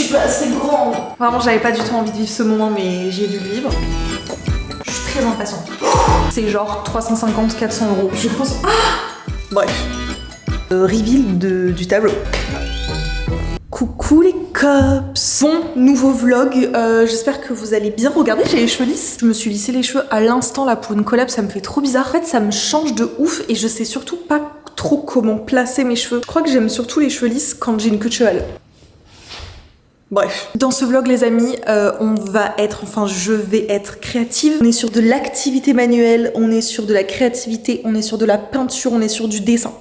suis pas assez grande. Vraiment, j'avais pas du tout envie de vivre ce moment, mais j'ai dû le vivre. Je suis très impatiente. C'est genre 350-400 euros. Je pense... Ah, bref. Reveal du tableau. Coucou les cops. Bon, nouveau vlog, j'espère que vous allez bien. Regardez, j'ai les cheveux lisses. Je me suis lissé les cheveux à l'instant là pour une collab, ça me fait trop bizarre. En fait, ça me change de ouf et je sais surtout pas trop comment placer mes cheveux. Je crois que j'aime surtout les cheveux lisses quand j'ai une queue de cheval. Bref. Dans ce vlog les amis, je vais être créative. On est sur de l'activité manuelle, on est sur de la créativité, on est sur de la peinture, on est sur du dessin.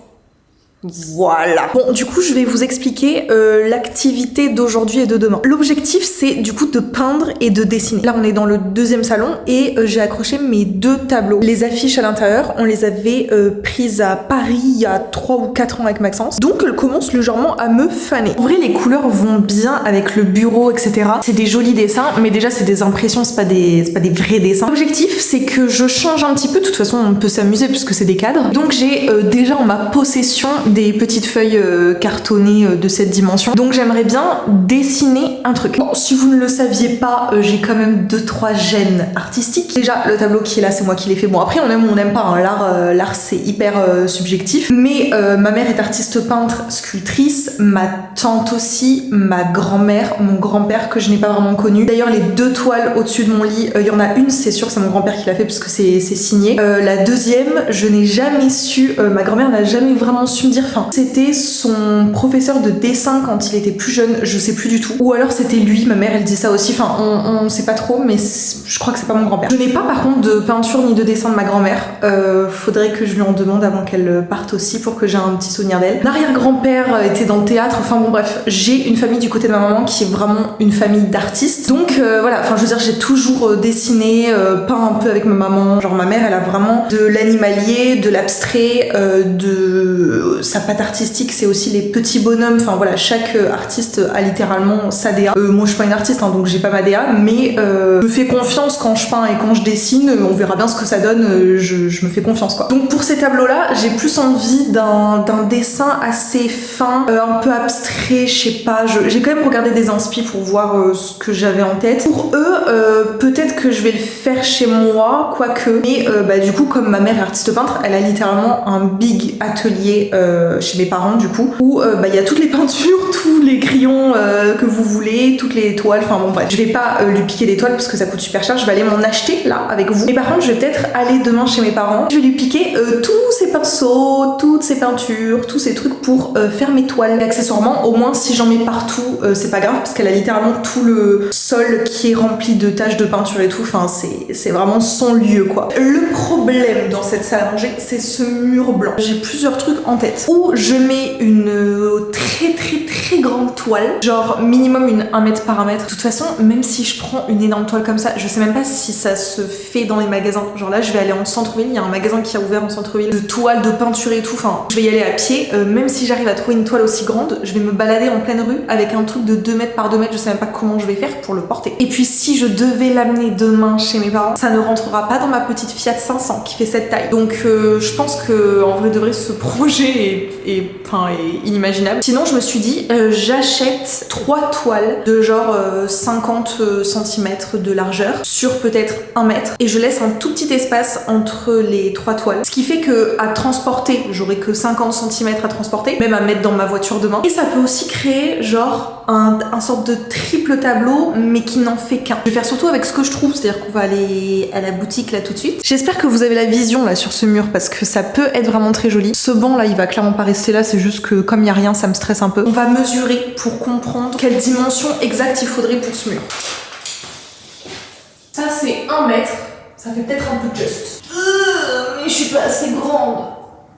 Voilà. Bon, du coup, je vais vous expliquer l'activité d'aujourd'hui et de demain. L'objectif, c'est du coup de peindre et de dessiner. Là, on est dans le deuxième salon et j'ai accroché mes deux tableaux. Les affiches à l'intérieur, on les avait prises à Paris il y a 3 ou 4 ans avec Maxence. Donc, elles commencent légèrement à me faner. En vrai, les couleurs vont bien avec le bureau, etc. C'est des jolis dessins, mais déjà, c'est des impressions, c'est pas des vrais dessins. L'objectif, c'est que je change un petit peu. De toute façon, on peut s'amuser puisque c'est des cadres. Donc, j'ai déjà en ma possession des petites feuilles cartonnées de cette dimension. Donc j'aimerais bien dessiner un truc. Bon, si vous ne le saviez pas, j'ai quand même 2-3 gènes artistiques. Déjà, le tableau qui est là, c'est moi qui l'ai fait. Bon, après, on aime ou on n'aime pas. Hein. L'art, c'est hyper subjectif. Mais ma mère est artiste peintre, sculptrice. Ma tante aussi. Ma grand-mère, mon grand-père que je n'ai pas vraiment connu. D'ailleurs, les 2 toiles au-dessus de mon lit, il y en a une, c'est sûr, c'est mon grand-père qui l'a fait parce que c'est signé. La deuxième, je n'ai jamais su, ma grand-mère n'a jamais vraiment su me dire. Enfin, c'était son professeur de dessin quand il était plus jeune, je sais plus du tout. Ou alors c'était lui, ma mère elle dit ça aussi, enfin on sait pas trop, mais je crois que c'est pas mon grand-père. Je n'ai pas par contre de peinture ni de dessin de ma grand-mère. Faudrait que je lui en demande avant qu'elle parte aussi pour que j'ai un petit souvenir d'elle. L'arrière-grand-père était dans le théâtre, enfin bon bref, j'ai une famille du côté de ma maman qui est vraiment une famille d'artistes. Donc voilà, enfin je veux dire j'ai toujours dessiné, peint un peu avec ma maman. Genre ma mère elle a vraiment de l'animalier, de l'abstrait, de sa patte artistique, c'est aussi les petits bonhommes. Enfin voilà, chaque artiste a littéralement sa DA. Moi je suis pas une artiste hein, donc j'ai pas ma DA, mais je me fais confiance quand je peins et quand je dessine. On verra bien ce que ça donne. Je me fais confiance quoi. Donc pour ces tableaux là, j'ai plus envie d'un dessin assez fin, un peu abstrait. Je sais pas. J'ai quand même regardé des inspi pour voir ce que j'avais en tête. Pour eux, peut-être que je vais le faire chez moi, quoique. Mais du coup, comme ma mère est artiste peintre, elle a littéralement un big atelier chez mes parents du coup où il y a toutes les peintures, tous les crayons que vous voulez, toutes les toiles, enfin bon bref, je vais pas lui piquer des toiles parce que ça coûte super cher, je vais aller m'en acheter là avec vous. Et par contre je vais peut-être aller demain chez mes parents, je vais lui piquer tous ces pinceaux, toutes ces peintures, tous ces trucs pour faire mes toiles. Et accessoirement, au moins si j'en mets partout, c'est pas grave parce qu'elle a littéralement tout le sol qui est rempli de taches de peinture et tout, enfin c'est vraiment son lieu quoi. Le problème dans cette salle à manger, c'est ce mur blanc. J'ai plusieurs trucs en tête. Ou je mets une très grande toile, genre minimum 1 mètre par 1 mètre. De toute façon, même si je prends une énorme toile comme ça, je sais même pas si ça se fait dans les magasins. Genre là, je vais aller en centre-ville, il y a un magasin qui a ouvert en centre-ville de toiles, de peinture et tout. Enfin, je vais y aller à pied. Même si j'arrive à trouver une toile aussi grande, je vais me balader en pleine rue avec un truc de 2 mètres par 2 mètres. Je sais même pas comment je vais faire pour le porter. Et puis si je devais l'amener demain chez mes parents, ça ne rentrera pas dans ma petite Fiat 500 qui fait cette taille. Donc je pense que en vrai de vrai, ce projet est inimaginable. Sinon je me suis dit j'achète 3 toiles de genre 50 cm de largeur sur peut-être 1 mètre et je laisse un tout petit espace entre les 3 toiles, ce qui fait que à transporter j'aurai que 50 cm à transporter, même à mettre dans ma voiture demain, et ça peut aussi créer genre un sorte de triple tableau mais qui n'en fait qu'un. Je vais faire surtout avec ce que je trouve, c'est-à-dire qu'on va aller à la boutique là tout de suite. J'espère que vous avez la vision là sur ce mur parce que ça peut être vraiment très joli. Ce banc là il va clairement pas rester là, c'est juste que comme il n'y a rien ça me stresse un peu. On va mesurer pour comprendre quelle dimension exacte il faudrait pour ce mur. Ça c'est 1 mètre, ça fait peut-être un peu juste. Mais je suis pas assez grande.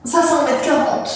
Ça c'est 1 mètre 40.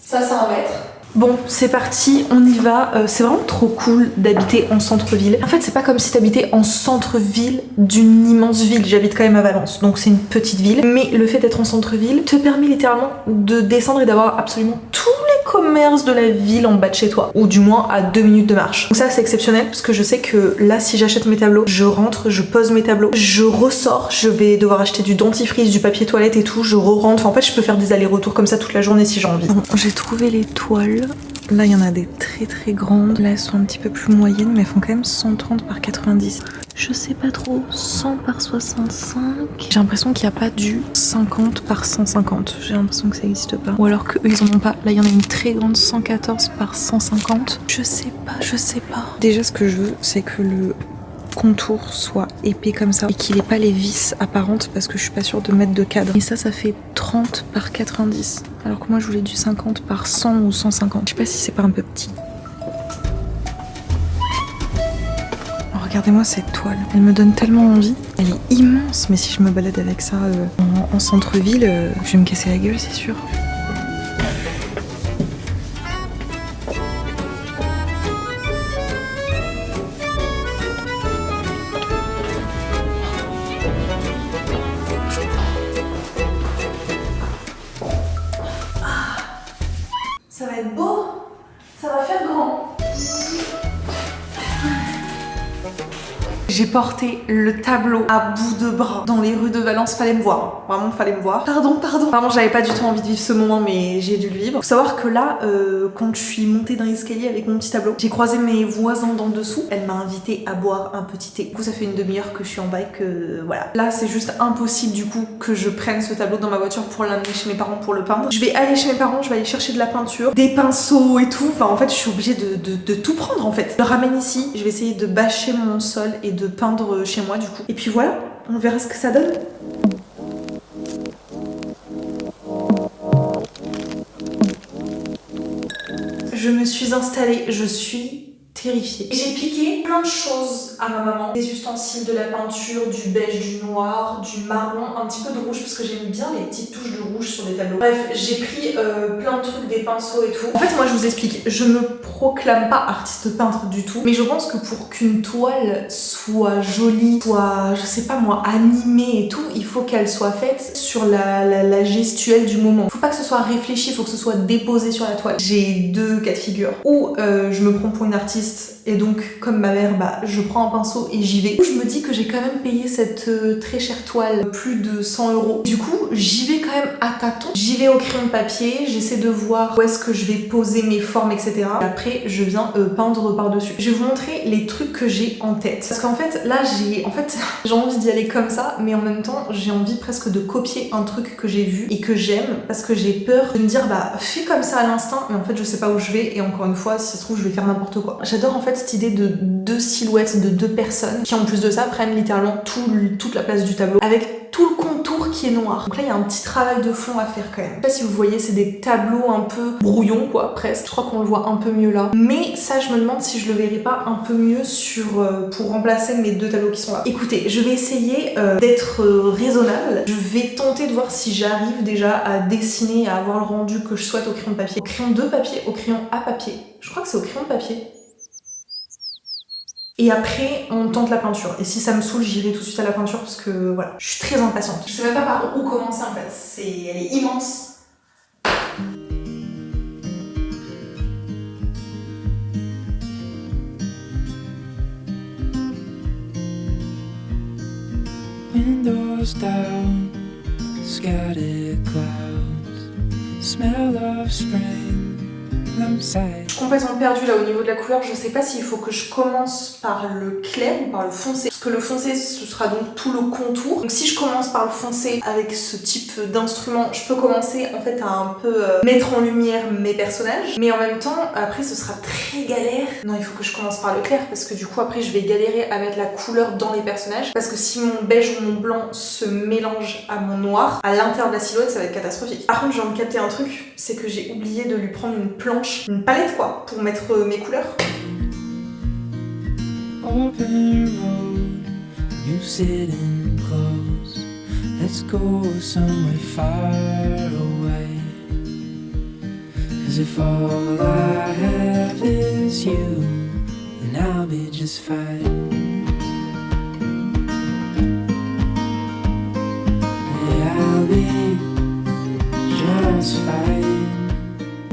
Ça c'est 1 mètre. Bon, c'est parti, on y va. C'est vraiment trop cool d'habiter en centre-ville. En fait, c'est pas comme si t'habitais en centre-ville d'une immense ville. J'habite quand même à Valence, donc c'est une petite ville. Mais le fait d'être en centre-ville te permet littéralement de descendre et d'avoir absolument tous les commerces de la ville en bas de chez toi. Ou du moins à 2 minutes de marche. Donc ça, c'est exceptionnel parce que je sais que là, si j'achète mes tableaux, je rentre, je pose mes tableaux, je ressors, je vais devoir acheter du dentifrice, du papier toilette et tout, je re-rentre. Enfin, en fait, je peux faire des allers-retours comme ça toute la journée si j'ai envie. Bon, j'ai trouvé les toiles. Là, il y en a des très grandes. Là elles sont un petit peu plus moyennes mais elles font quand même 130 par 90. Je sais pas trop, 100 par 65. J'ai l'impression qu'il n'y a pas du 50 par 150. J'ai l'impression que ça n'existe pas. Ou alors qu'eux ils en ont pas. Là il y en a une très grande 114 par 150. Je sais pas. Déjà ce que je veux c'est que le contour soit épais comme ça et qu'il ait pas les vis apparentes parce que je suis pas sûre de mettre de cadre. Et ça fait 30 par 90 alors que moi je voulais du 50 par 100 ou 150. Je sais pas si c'est pas un peu petit. Oh, regardez-moi cette toile, elle me donne tellement envie. Elle est immense mais si je me balade avec ça en centre-ville, je vais me casser la gueule c'est sûr. Ça va être beau, ça va faire grand. J'ai porté le tableau à bout de bras dans les rues de Valence, fallait me voir, vraiment fallait me voir. Pardon. Vraiment j'avais pas du tout envie de vivre ce moment mais j'ai dû le vivre. Faut savoir que là, quand je suis montée dans l'escalier avec mon petit tableau, j'ai croisé mes voisins d'en dessous. Elle m'a invité à boire un petit thé. Du coup ça fait une demi-heure que je suis en bike, voilà. Là c'est juste impossible du coup que je prenne ce tableau dans ma voiture pour l'amener chez mes parents pour le peindre. Je vais aller chez mes parents, je vais aller chercher de la peinture, des pinceaux et tout. Enfin en fait je suis obligée de tout prendre en fait. Je le ramène ici, je vais essayer de bâcher mon sol et de peindre chez moi du coup. Et puis voilà, on verra ce que ça donne. Je me suis installée, je suis terrifiée. J'ai piqué plein de choses à ma maman. Des ustensiles, de la peinture, du beige, du noir, du marron, un petit peu de rouge parce que j'aime bien les petites touches de rouge sur des tableaux. Bref, j'ai pris plein de trucs, des pinceaux et tout. En fait, moi je vous explique, je me proclame pas artiste peintre du tout, mais je pense que pour qu'une toile soit jolie, soit, je sais pas moi, animée et tout, il faut qu'elle soit faite sur la gestuelle du moment. Faut pas que ce soit réfléchi, faut que ce soit déposé sur la toile. J'ai deux cas de figure. Ou je me prends pour une artiste et donc comme ma mère, bah je prends un pinceau et j'y vais. Je me dis que j'ai quand même payé cette très chère toile, plus de 100 €. Du coup, j'y vais quand même à tâtons. J'y vais au crayon de papier, j'essaie de voir où est-ce que je vais poser mes formes, etc. Et après, je viens peindre par-dessus. Je vais vous montrer les trucs que j'ai en tête. Parce qu'en fait, là, j'ai envie d'y aller comme ça, mais en même temps, j'ai envie presque de copier un truc que j'ai vu et que j'aime, parce que j'ai peur de me dire, bah, fais comme ça à l'instinct, mais en fait, je sais pas où je vais, et encore une fois, si ça se trouve, je vais faire n'importe quoi. J'adore en fait cette idée de deux silhouettes de deux personnes qui, en plus de ça, prennent littéralement toute la place du tableau, avec tout le contour qui est noir. Donc là, il y a un petit travail de fond à faire quand même. Je sais pas si vous voyez, c'est des tableaux un peu brouillons, quoi, presque. Je crois qu'on le voit un peu mieux là. Mais ça, je me demande si je le verrai pas un peu mieux pour remplacer mes deux tableaux qui sont là. Écoutez, je vais essayer d'être raisonnable. Je vais tenter de voir si j'arrive déjà à dessiner, à avoir le rendu que je souhaite au crayon de papier. Au crayon de papier, au crayon à papier. Je crois que c'est au crayon de papier. Et après, on tente la peinture. Et si ça me saoule, j'irai tout de suite à la peinture parce que voilà, je suis très impatiente. Je sais même pas par où commencer en fait. Elle est immense. Windows down, scattered clouds, smell of spring. Je suis complètement perdue là au niveau de la couleur, je sais pas s'il faut que je commence par le clair ou par le foncé. Parce que le foncé ce sera donc tout le contour. Donc si je commence par le foncé avec ce type d'instrument, je peux commencer en fait à un peu mettre en lumière mes personnages. Mais en même temps, après ce sera très galère. Non, il faut que je commence par le clair parce que du coup après je vais galérer à mettre la couleur dans les personnages. Parce que si mon beige ou mon blanc se mélange à mon noir, à l'intérieur de la silhouette ça va être catastrophique. Par contre j'ai envie de capter un truc, c'est que j'ai oublié de lui prendre une planche, une palette quoi, pour mettre mes couleurs. Open road, you sitting close. Let's go somewhere far away. 'Cause if all I have is you, then I'll be just fine. Yeah, I'll be just fine.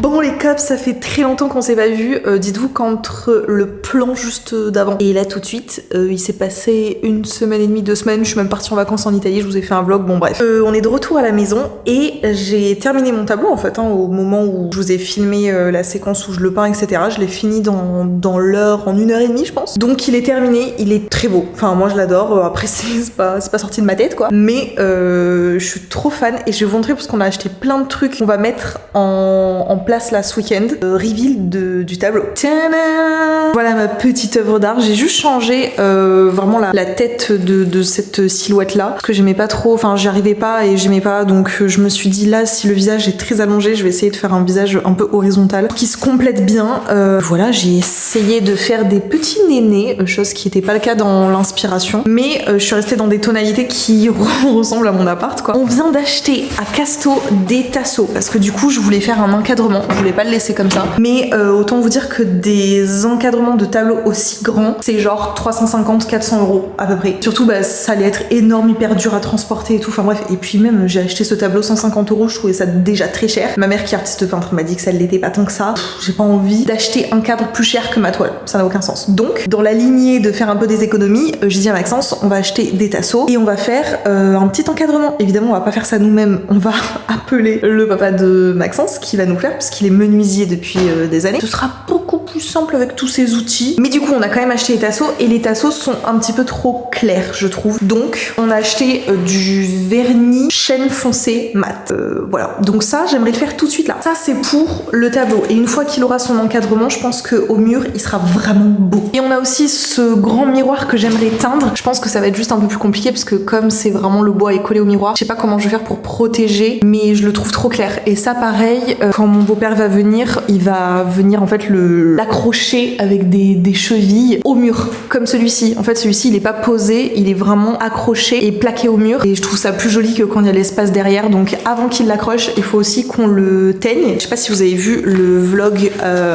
Bon les cops, ça fait très longtemps qu'on s'est pas vu. Dites-vous qu'entre le plan juste d'avant et là tout de suite, il s'est passé 1 semaine et demie, 2 semaines. Je suis même partie en vacances en Italie, je vous ai fait un vlog, bon bref. On est de retour à la maison et j'ai terminé mon tableau en fait, au moment où je vous ai filmé la séquence où je le peins, etc. Je l'ai fini dans l'heure, en 1h30 je pense. Donc il est terminé, il est très beau. Enfin moi je l'adore, après c'est pas sorti de ma tête quoi. Mais je suis trop fan et je vais vous montrer parce qu'on a acheté plein de trucs qu'on va mettre en place là ce week-end. Reveal du tableau. Tadam! Voilà ma petite œuvre d'art. J'ai juste changé vraiment la tête de cette silhouette là parce que j'aimais pas trop, enfin j'y arrivais pas et j'aimais pas, donc je me suis dit là si le visage est très allongé, je vais essayer de faire un visage un peu horizontal qui se complète bien. Voilà, j'ai essayé de faire des petits nénés, chose qui n'était pas le cas dans l'inspiration, mais je suis restée dans des tonalités qui ressemblent à mon appart quoi. On vient d'acheter à Casto des tasseaux parce que du coup je voulais faire un encadrement, je voulais pas le laisser comme ça, mais autant vous dire que des encadrements de tableaux aussi grands c'est genre 350-400 € à peu près. Surtout bah ça allait être énorme, hyper dur à transporter et tout, enfin bref. Et puis même j'ai acheté ce tableau 150 €, je trouvais ça déjà très cher. Ma mère qui est artiste peintre m'a dit que ça l'était pas tant que ça. J'ai pas envie d'acheter un cadre plus cher que ma toile, ça n'a aucun sens. Donc dans la lignée de faire un peu des économies, j'ai dit à Maxence on va acheter des tasseaux et on va faire un petit encadrement. Évidemment on va pas faire ça nous-mêmes, on va appeler le papa de Maxence qui va nous faire parce qu'il est menuisier depuis des années. Ce sera beaucoup plus simple avec tous ces outils. Mais du coup on a quand même acheté les tasseaux et les tasseaux sont un petit peu trop clairs je trouve. Donc on a acheté du vernis chêne foncé mat. Voilà, donc ça j'aimerais le faire tout de suite là. Ça c'est pour le tableau et une fois qu'il aura son encadrement je pense qu'au mur il sera vraiment beau. Et on a aussi ce grand miroir que j'aimerais teindre. Je pense que ça va être juste un peu plus compliqué parce que comme c'est vraiment le bois est collé au miroir, je sais pas comment je vais faire pour protéger, mais je le trouve trop clair. Et ça pareil, quand mon beau-père va venir, il va venir en fait l'accrocher avec des chevilles au mur comme celui-ci. En fait celui-ci il est pas posé, il est vraiment accroché et plaqué au mur et je trouve ça plus joli que quand il y a l'espace derrière. Donc avant qu'il l'accroche il faut aussi qu'on le teigne. Je sais pas si vous avez vu le vlog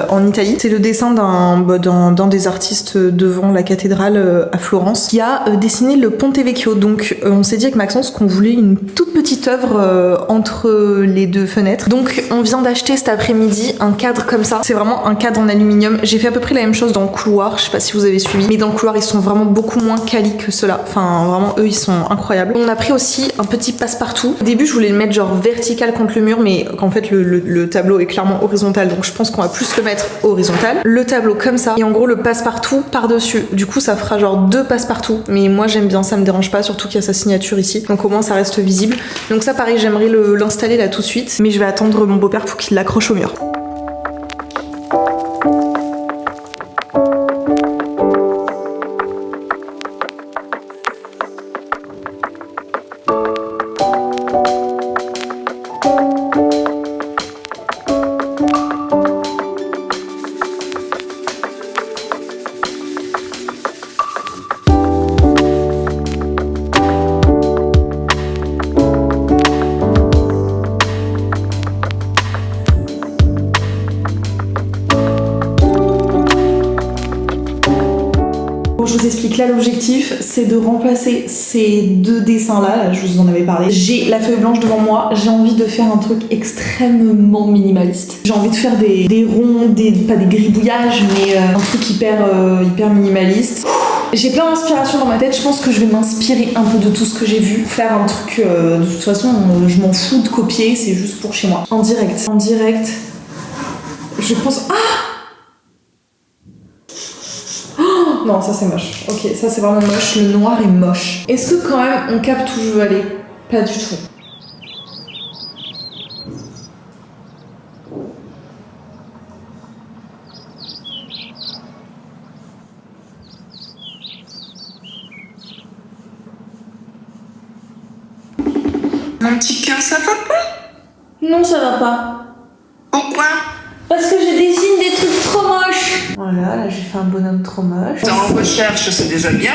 en Italie, c'est le dessin d'un des artistes devant la cathédrale à Florence qui a dessiné le Ponte Vecchio. Donc on s'est dit avec Maxence qu'on voulait une toute petite œuvre entre les deux fenêtres. Donc on vient d'acheter cet après-midi un cadre comme ça. C'est vraiment un cadre en aluminium. J'ai fait à peu près la même chose dans le couloir, je sais pas si vous avez suivi, mais dans le couloir ils sont vraiment beaucoup moins quali que ceux-là. Enfin vraiment eux ils sont incroyables. On a pris aussi un petit passe-partout. Au début je voulais le mettre genre vertical contre le mur, mais en fait le tableau est clairement horizontal, donc je pense qu'on va plus le mettre horizontal. Le tableau comme ça et en gros le passe-partout par-dessus. Du coup ça fera genre 2 passe-partout, mais moi j'aime bien, ça me dérange pas, surtout qu'il y a sa signature ici, donc au moins ça reste visible. Donc ça pareil j'aimerais l'installer là tout de suite, mais je vais attendre mon beau-père pour qu'il l'accroche au mur. Je vous explique là, l'objectif c'est de remplacer ces 2 dessins là, je vous en avais parlé. J'ai la feuille blanche devant moi, j'ai envie de faire un truc extrêmement minimaliste. J'ai envie de faire des ronds, pas des gribouillages, mais un truc hyper minimaliste. J'ai plein d'inspiration dans ma tête, je pense que je vais m'inspirer un peu de tout ce que j'ai vu. Faire un truc, de toute façon je m'en fous de copier, c'est juste pour chez moi. En direct, je pense... Ah! Non, ça c'est moche. Ok, ça c'est vraiment moche. Le noir est moche. Est-ce que quand même on capte où je veux aller? Pas du tout. Mon petit cœur, ça va pas? Non, ça va pas. Pourquoi? Parce que je dessine des trucs trop moches. Voilà, là j'ai fait un bonhomme trop moche. T'es en recherche, c'est déjà bien.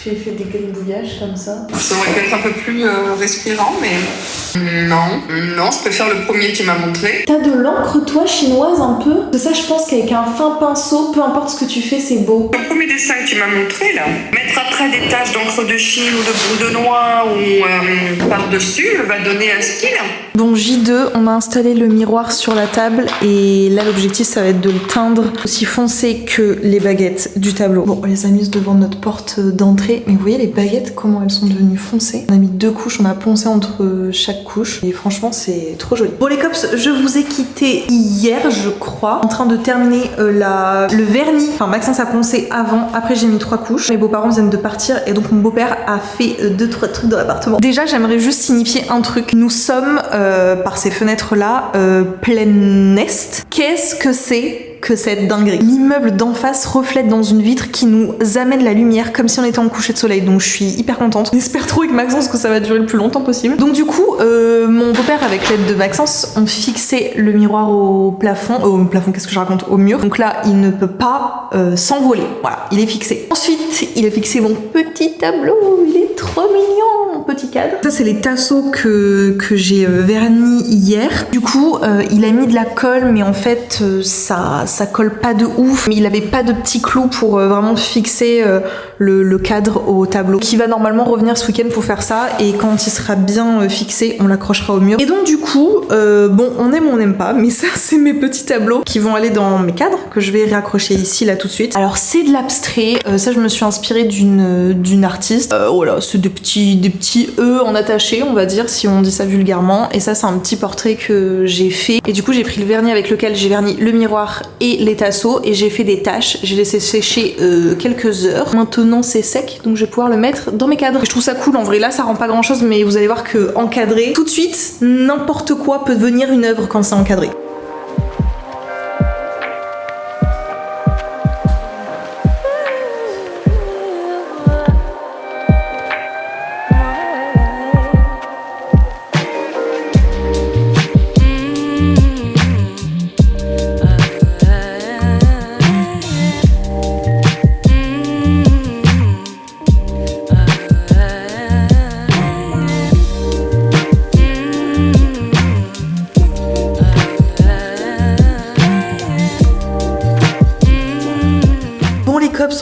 J'ai fait des gribouillages comme ça. Ça aurait pu être un peu plus respirant, mais Non, je préfère le premier qui m'a montré. T'as de l'encre, toi, chinoise un peu? Parce que ça, je pense qu'avec un fin pinceau, peu importe ce que tu fais, c'est beau. Le premier dessin que tu m'as montré là, mettre après des taches d'encre de Chine ou de bout de noix ou par-dessus va donner un style. Bon, J2, on a installé le miroir sur la table et là, l'objectif, ça va être de le teindre aussi foncé que les baguettes du tableau. Bon, on les a mises devant notre porte d'entrée, mais vous voyez les baguettes, comment elles sont devenues foncées? On a mis 2 couches, on a poncé entre chaque couche et franchement, c'est trop joli. Bon, les cops, je vous ai quitté hier, je crois, en train de terminer le vernis. Enfin, Maxence a poncé avant, après j'ai mis 3 couches. Mes beaux-parents viennent de partir et donc mon beau-père a fait 2-3 trucs dans l'appartement. Déjà, j'aimerais juste signifier un truc. Nous sommes, par ces fenêtres-là, plein est. Qu'est-ce que c'est que cette dinguerie? L'immeuble d'en face reflète dans une vitre qui nous amène la lumière comme si on était en coucher de soleil, donc je suis hyper contente. J'espère trop avec Maxence que ça va durer le plus longtemps possible. Donc du coup, mon beau-père avec l'aide de Maxence ont fixé le miroir au plafond, qu'est-ce que je raconte, au mur. Donc là, il ne peut pas s'envoler. Voilà, il est fixé. Ensuite, il a fixé mon petit tableau, il est trop mignon, mon petit cadre. Ça, c'est les tasseaux que j'ai vernis hier. Du coup, il a mis de la colle, mais en fait, ça colle pas de ouf, mais il avait pas de petits clous pour vraiment fixer le cadre au tableau, qui va normalement revenir ce week-end pour faire ça, et quand il sera bien fixé, on l'accrochera au mur. Et donc du coup, bon, on aime ou on n'aime pas, mais ça c'est mes petits tableaux qui vont aller dans mes cadres, que je vais réaccrocher ici là tout de suite. Alors c'est de l'abstrait, ça je me suis inspirée d'une artiste, voilà, c'est des petits E en attaché, on va dire, si on dit ça vulgairement, et ça c'est un petit portrait que j'ai fait, et du coup j'ai pris le vernis avec lequel j'ai verni le miroir et les tasseaux et j'ai fait des taches, j'ai laissé sécher quelques heures. Maintenant c'est sec, donc je vais pouvoir le mettre dans mes cadres. Et je trouve ça cool en vrai, là ça rend pas grand chose, mais vous allez voir que encadré, tout de suite, n'importe quoi peut devenir une œuvre quand c'est encadré.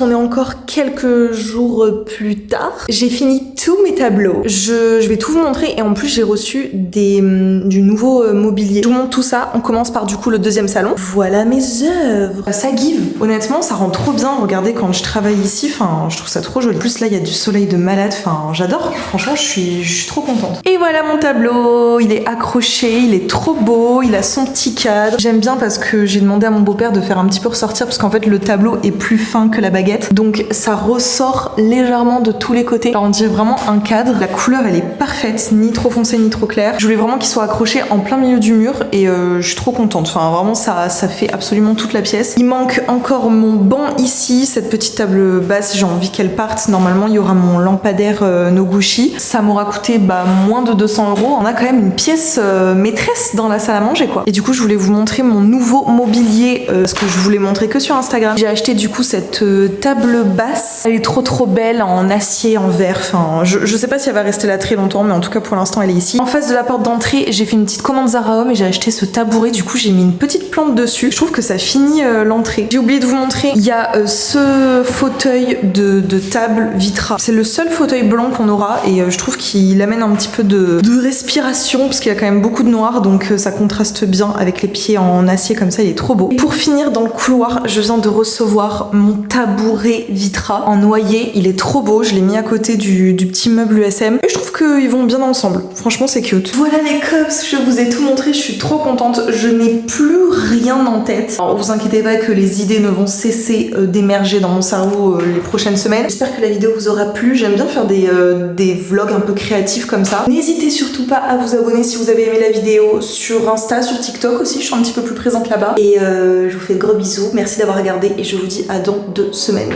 On est encore quelques jours plus tard. J'ai fini tous mes tableaux. Je vais tout vous montrer et en plus j'ai reçu du nouveau mobilier. Je vous montre tout ça. On commence par du coup le deuxième salon. Voilà mes œuvres. Ça give. Honnêtement, ça rend trop bien. Regardez quand je travaille ici. Enfin, je trouve ça trop joli. En plus là, il y a du soleil de malade. Enfin, j'adore. Franchement, je suis trop contente. Et voilà mon tableau. Il est accroché. Il est trop beau. Il a son petit cadre. J'aime bien parce que j'ai demandé à mon beau-père de faire un petit peu ressortir parce qu'en fait le tableau est plus fin que la baguette. Donc ça ressort légèrement de tous les côtés. Alors on dirait vraiment un cadre. La couleur elle est parfaite, ni trop foncée ni trop claire. Je voulais vraiment qu'il soit accroché en plein milieu du mur et je suis trop contente. Enfin vraiment ça fait absolument toute la pièce. Il manque encore mon banc ici, cette petite table basse, j'ai envie qu'elle parte. Normalement il y aura mon lampadaire Noguchi. Ça m'aura coûté moins de 200 €. On a quand même une pièce maîtresse dans la salle à manger quoi. Et du coup je voulais vous montrer mon nouveau mobilier parce que je voulais montrer que sur Instagram. J'ai acheté du coup cette table basse, elle est trop belle en acier, en verre, enfin je sais pas si elle va rester là très longtemps mais en tout cas pour l'instant elle est ici. En face de la porte d'entrée j'ai fait une petite commande Zara Home et j'ai acheté ce tabouret, du coup j'ai mis une petite plante dessus, je trouve que ça finit l'entrée. J'ai oublié de vous montrer, il y a ce fauteuil de table Vitra, c'est le seul fauteuil blanc qu'on aura et je trouve qu'il amène un petit peu de respiration parce qu'il y a quand même beaucoup de noir donc ça contraste bien avec les pieds en acier comme ça, il est trop beau. Et pour finir dans le couloir, je viens de recevoir mon tabouret Vitra en noyer, il est trop beau, je l'ai mis à côté du petit meuble USM et je trouve qu'ils vont bien ensemble, franchement c'est cute. Voilà les cops, je vous ai tout montré, je suis trop contente, je n'ai plus rien en tête. Alors vous inquiétez pas que les idées ne vont cesser d'émerger dans mon cerveau les prochaines semaines. J'espère que la vidéo vous aura plu, j'aime bien faire des vlogs un peu créatifs comme ça. N'hésitez surtout pas à vous abonner si vous avez aimé la vidéo sur Insta, sur TikTok aussi, je suis un petit peu plus présente là-bas. Et je vous fais de gros bisous, merci d'avoir regardé et je vous dis à dans 2 semaines.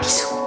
Bisous.